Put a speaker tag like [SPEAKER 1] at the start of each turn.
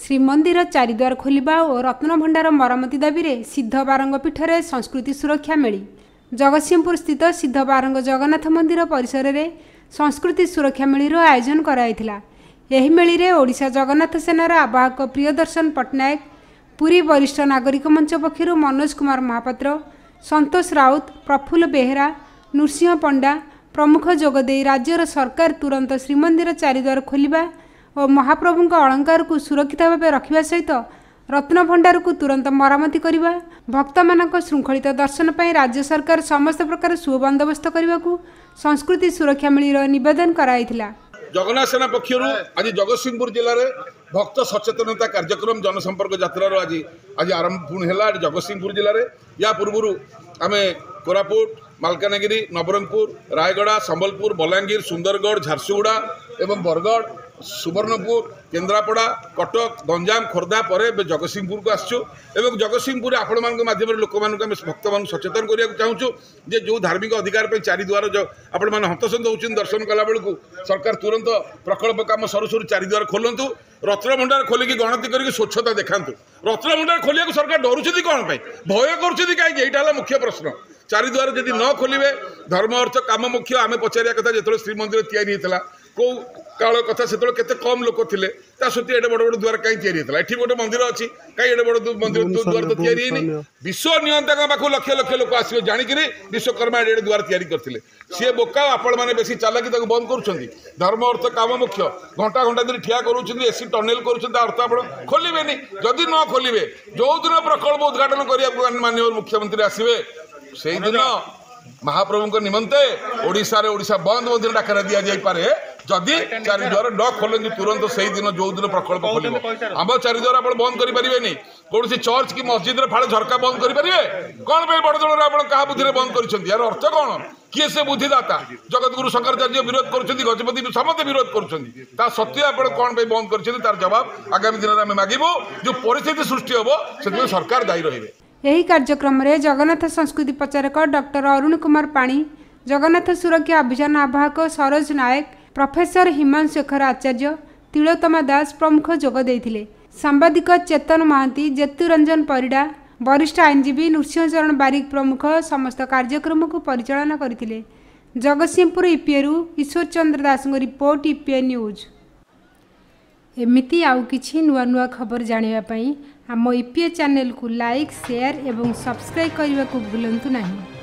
[SPEAKER 1] श्रीमंदिर चारिद्वार खोलिबा और रत्नभंडार मरमती दाबी रे सिद्ध बारंग पीठर संस्कृति सुरक्षा मेली। जगतसिंहपुर स्थित सिद्ध बारंग जगन्नाथ मंदिर परिसर रे संस्कृति सुरक्षा मेलीर आयोजन कराइथिला। एही मेली रे ओडिशा जगन्नाथ सेनार आवाहक प्रियदर्शन पट्टनायक, पुरी वरिष्ठ नागरिक मंच पक्षर मनोज कुमार महापात्र, संतोष राउत, प्रफुल्ल बेहेरा, नृसिंह पंडा प्रमुख जोगदे राज्यर सरकार तुरंत श्रीमंदिर चारिद्वार खोलिबा और महाप्रभु अलंकार को सुरक्षित भाव रखा सहित रत्नभंडार को तुरंत मरामती करने, भक्त मान श्रृंखलित दर्शन पर राज्य सरकार समस्त प्रकार सुबंदोबस्त करने को संस्कृति सुरक्षा मेलीर निवेदन कराइथिला।
[SPEAKER 2] जगन्नाथ सेना पक्षर आज जगतसिंहपुर जिले में भक्त सचेतनता कार्यक्रम जनसंपर्क यात्रार आज आज आरंभ पुणी है। जगतसिंहपुर जिले में या पूर्व आम कोरापुट, मालकानगिरी, नवरंगपुर, रायगड़ा, संबलपुर, बलांगीर, सुंदरगढ़, झारसुगुड़ा एवं बरगढ़, सुवर्णपुर, केन्द्रापड़ा, कटक, गंजाम, खोर्धा पर जगतसिंहपुर को आसचु। जगतसिंहपुर आपण मान माध्यम लोक भक्त मान सचेतन करने चाहूँ जे जो धार्मिक अधिकार पर चारिद्वार जो आपण मैंने हतसंत होती दर्शन कला बेलू सरकार तुरंत प्रकल्प काम सरू सरू चारिद्वार खोलतु, रत्नभंडार खोलिकी गणति करके स्वच्छता देखातु। रत्नभंडार खोलिया सरकार डरुँच कौन भय कर मुख्य प्रश्न। चारिद्वार जदि न खोलिए धर्म अर्थ काम मुख्य आम पचारिया कथा जो श्रीमंदिर या कौ काल कथा से कम लोक थे सत्य एडे बड़ बड़ द्वार कहीं या ये गोटे मंदिर अच्छी कहीं एडे बड़ मंदिर द्वार तो या विश्व नियंता पाक लक्ष लक्ष लोक आसवे जाणिक विश्वकर्मा एडे द्वार करते सी बोका आपण मैंने बेसी चालाकी बंद कर धर्म अर्थ काम मुख्य घंटा घंटा दिन ठिया कर एसी टनेल कर अर्थ आप खोलिए जदि न खोलिए जो दिन प्रकल्प उद्घाटन करने माननीय मुख्यमंत्री आसवे से दिन महाप्रभु निमंते ओडिशा बंद मंदिर डाकरा दि जाए जदि चारिद्वार न खोलती तुरंत से दिन जो दिन प्रकल्प खोल आम चारिद्वार आप बंद करें कौन चर्च कि मस्जिद फाड़े झरका बंद करेंगे कौन बड़ दल क्या बुद्धि बंद कर यार अर्थ कौन किए से बुद्धिदाता जगतगुरु शंकराचार्य विरोध कर गजपति समस्त विरोध कर सत्य आप कौन बंद कर जवाब आगामी दिन में मागबू जो परिस्थिति सृष्टि हम से सरकार दायी रही।
[SPEAKER 1] यही कार्यक्रम में जगन्नाथ संस्कृति प्रचारक डॉक्टर अरुण कुमार पाणी, जगन्नाथ सुरक्षा अभियान आवाहक सरोज नायक, प्रोफेसर हिमांशु शेखर आचार्य, तिलोत्तमा दास प्रमुख जोग देइथिले। सांबादिक चेतन महांती, जेतुरंजन परिडा, वरिष्ठ आईनजीवी नृसिंह चरण बारिक प्रमुख समस्त कार्यक्रम को परिचालना करथिले। जगतसिंहपुर ईपीएरू ईश्वर चंद्र दास रिपोर्ट, ईपीए न्यूज। एमिति आउ किछि नुआ नुआ खबर जानिबा पई आम ईपीए चैनल को लाइक, शेयर एवं सब्सक्राइब करने को भूलंतु नहीं।